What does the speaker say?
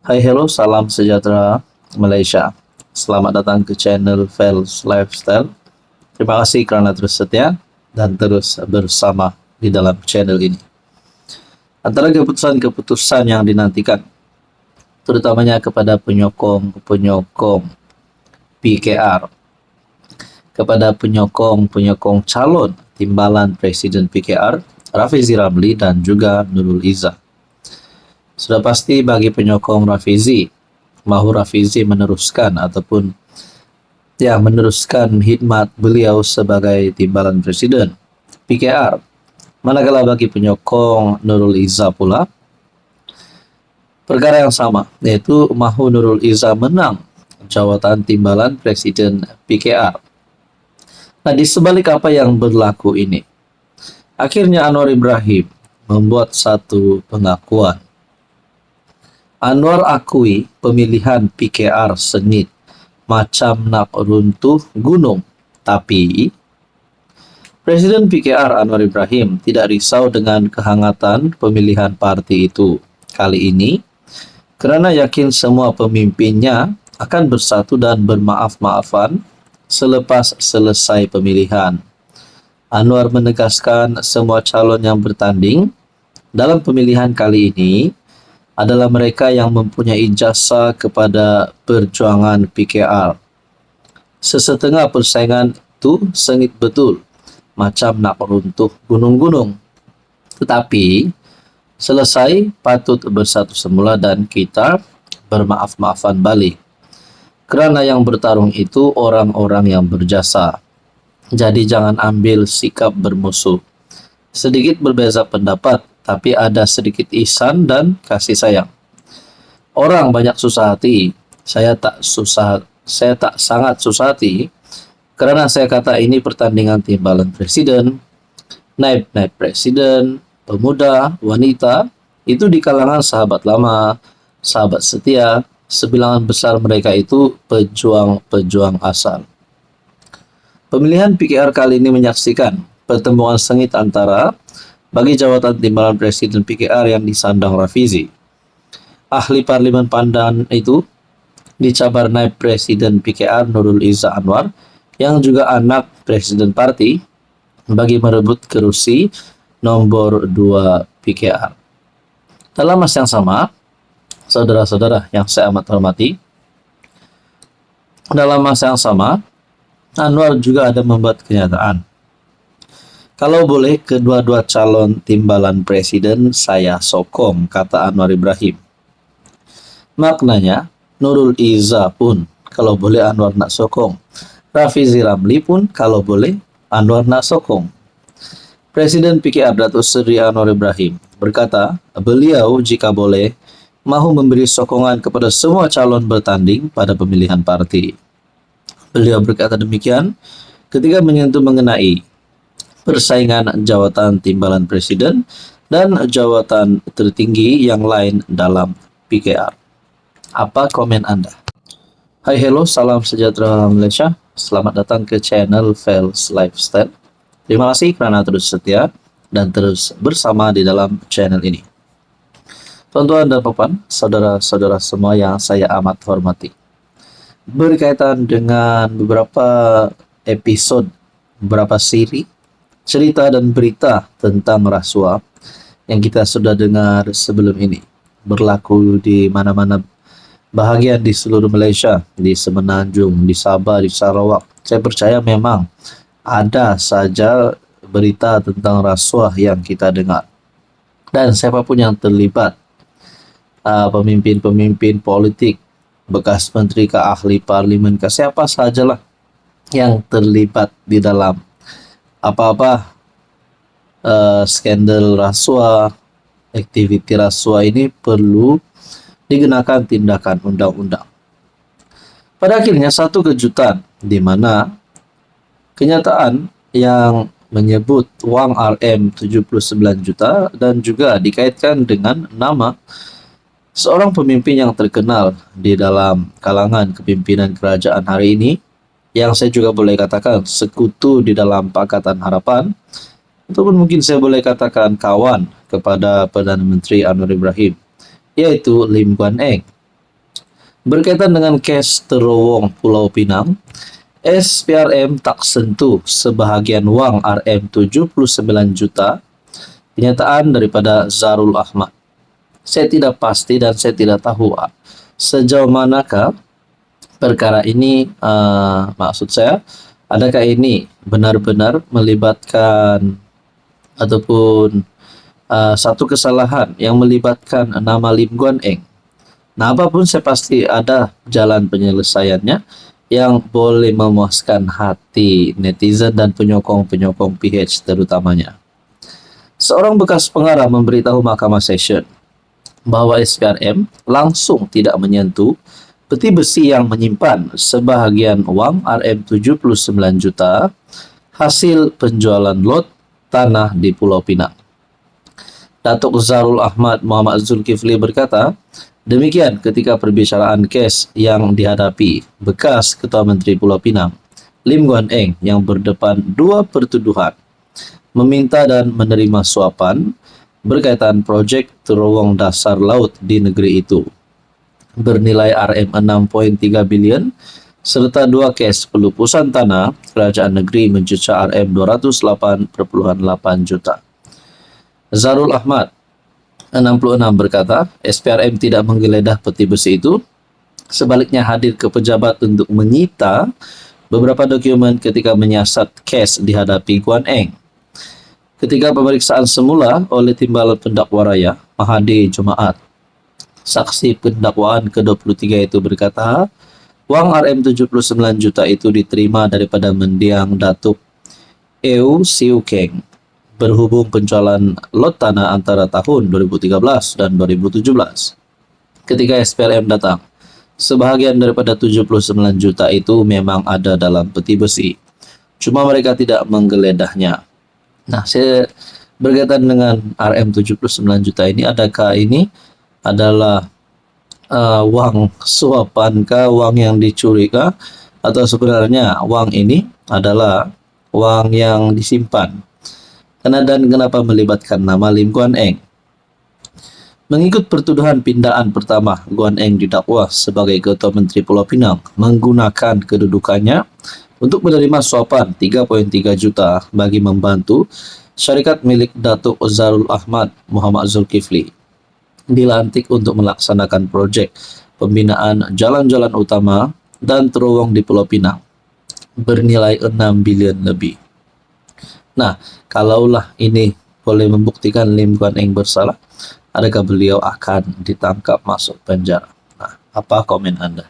Hai, hello, salam sejahtera Malaysia. Selamat datang ke channel Fels Lifestyle. Terima kasih karena terus setia dan terus bersama di dalam channel ini. Antara keputusan-keputusan yang dinantikan, terutamanya kepada penyokong-penyokong PKR, kepada penyokong-penyokong calon timbalan Presiden PKR, Rafizi Ramli dan juga Nurul Izzah. Sudah pasti bagi penyokong Rafizi, mahu Rafizi meneruskan ataupun meneruskan khidmat beliau sebagai timbalan presiden PKR. Manakala bagi penyokong Nurul Izzah pula perkara yang sama, yaitu mahu Nurul Izzah menang jawatan timbalan presiden PKR. Nah, di sebalik apa yang berlaku ini, akhirnya Anwar Ibrahim membuat satu pengakuan. Anwar akui pemilihan PKR sengit macam nak runtuh gunung. Tapi Presiden PKR Anwar Ibrahim tidak risau dengan kehangatan pemilihan parti itu kali ini kerana yakin semua pemimpinnya akan bersatu dan bermaaf-maafan selepas selesai pemilihan. Anwar menegaskan semua calon yang bertanding dalam pemilihan kali ini adalah mereka yang mempunyai jasa kepada perjuangan PKR. Sesetengah persaingan itu sengit betul, macam nak runtuh gunung-gunung. Tetapi selesai patut bersatu semula dan kita bermaaf-maafan balik. Kerana yang bertarung itu orang-orang yang berjasa. Jadi jangan ambil sikap bermusuh. Sedikit berbeza pendapat, tapi ada sedikit ihsan dan kasih sayang. Orang banyak susah hati, saya tak sangat susah hati kerana saya kata ini pertandingan timbalan presiden, naib-naib presiden, pemuda, wanita, itu di kalangan sahabat lama, sahabat setia, sebilangan besar mereka itu pejuang-pejuang asal. Pemilihan PKR kali ini menyaksikan pertemuan sengit antara bagi jawatan timbalan presiden PKR yang disandang Rafizi. Ahli Parlimen Pandan itu dicabar naib presiden PKR Nurul Izzah Anwar yang juga anak presiden parti bagi merebut kerusi nombor 2 PKR. Dalam masa yang sama, saudara-saudara yang saya amat hormati, dalam masa yang sama, Anwar juga ada membuat kenyataan. Kalau boleh, kedua-dua calon timbalan presiden saya sokong, kata Anwar Ibrahim. Maknanya, Nurul Izzah pun kalau boleh Anwar nak sokong. Rafizi Ramli pun kalau boleh Anwar nak sokong. Presiden PKR Datuk Seri Anwar Ibrahim berkata, beliau jika boleh mahu memberi sokongan kepada semua calon bertanding pada pemilihan parti. Beliau berkata demikian ketika menyentuh mengenai persaingan jawatan timbalan presiden dan jawatan tertinggi yang lain dalam PKR. Apa komen Anda? Hai, hello, salam sejahtera Malaysia. Selamat datang ke channel Fels Lifestyle. Terima kasih kerana terus setia dan terus bersama di dalam channel ini. Tuan-tuan dan puan, saudara-saudara semua yang saya amat hormati. Berkaitan dengan beberapa episod, beberapa siri, cerita dan berita tentang rasuah yang kita sudah dengar sebelum ini. Berlaku di mana-mana bahagian di seluruh Malaysia, di Semenanjung, di Sabah, di Sarawak. Saya percaya memang ada saja berita tentang rasuah yang kita dengar. Dan siapapun yang terlibat, pemimpin-pemimpin politik, bekas menteri ke ahli parlimen ke siapa sajalah yang terlibat di dalam apa-apa skandal rasuah, aktiviti rasuah ini perlu dikenakan tindakan undang-undang. Pada akhirnya satu kejutan di mana kenyataan yang menyebut wang RM 79 juta dan juga dikaitkan dengan nama seorang pemimpin yang terkenal di dalam kalangan kepimpinan kerajaan hari ini, yang saya juga boleh katakan sekutu di dalam Pakatan Harapan, ataupun mungkin saya boleh katakan kawan kepada Perdana Menteri Anwar Ibrahim, yaitu Lim Guan Eng. Berkaitan dengan case terowong Pulau Pinang, SPRM tak sentuh sebahagian wang Rm 79 juta. Pernyataan daripada Zarul Ahmad. Saya tidak pasti dan saya tidak tahu sejauh manakah perkara ini, maksud saya, adakah ini benar-benar melibatkan ataupun satu kesalahan yang melibatkan nama Lim Guan Eng. Nah, apapun saya pasti ada jalan penyelesaiannya yang boleh memuaskan hati netizen dan penyokong-penyokong PH terutamanya. Seorang bekas pengarah memberitahu Mahkamah Session bahwa SPRM langsung tidak menyentuh peti besi yang menyimpan sebahagian wang Rm 79 juta hasil penjualan lot tanah di Pulau Pinang. Datuk Zarul Ahmad Muhammad Zulkifli berkata, demikian ketika perbicaraan kes yang dihadapi bekas Ketua Menteri Pulau Pinang, Lim Guan Eng, yang berdepan dua pertuduhan meminta dan menerima suapan berkaitan projek terowong dasar laut di negeri itu bernilai Rm 6.3 bilion serta dua kes pelupusan tanah kerajaan negeri menceca Rm 208.8 juta. Zarul Ahmad 66 berkata, SPRM tidak menggeledah peti besi itu, sebaliknya hadir ke pejabat untuk menyita beberapa dokumen ketika menyiasat kes dihadapi Guan Eng. Ketika pemeriksaan semula oleh Timbalan Pendakwa Raya, Mahathir Jumaat, saksi pendakwaan ke-23 itu berkata, wang Rm 79 juta itu diterima daripada mendiang Datuk Eu Siu Keng berhubung penjualan lot tanah antara tahun 2013 dan 2017. Ketika SPRM datang, sebahagian daripada 79 juta itu memang ada dalam peti besi. Cuma mereka tidak menggeledahnya. Nah, saya berkaitan dengan Rm 79 juta ini, adakah ini adalah wang suapan kah, wang yang dicuri kah, atau sebenarnya wang ini adalah wang yang disimpan? Dan kenapa melibatkan nama Lim Guan Eng? Mengikut pertuduhan pindaan pertama, Guan Eng didakwa sebagai Ketua Menteri Pulau Pinang menggunakan kedudukannya untuk menerima suapan 3.3 juta bagi membantu syarikat milik Datuk Zarul Ahmad Muhammad Zulkifli dilantik untuk melaksanakan projek pembinaan jalan-jalan utama dan terowong di Pulau Pinang bernilai 6 bilion lebih. Nah, kalaulah ini boleh membuktikan Lim Guan Eng bersalah, adakah beliau akan ditangkap masuk penjara? Nah, apa komen Anda?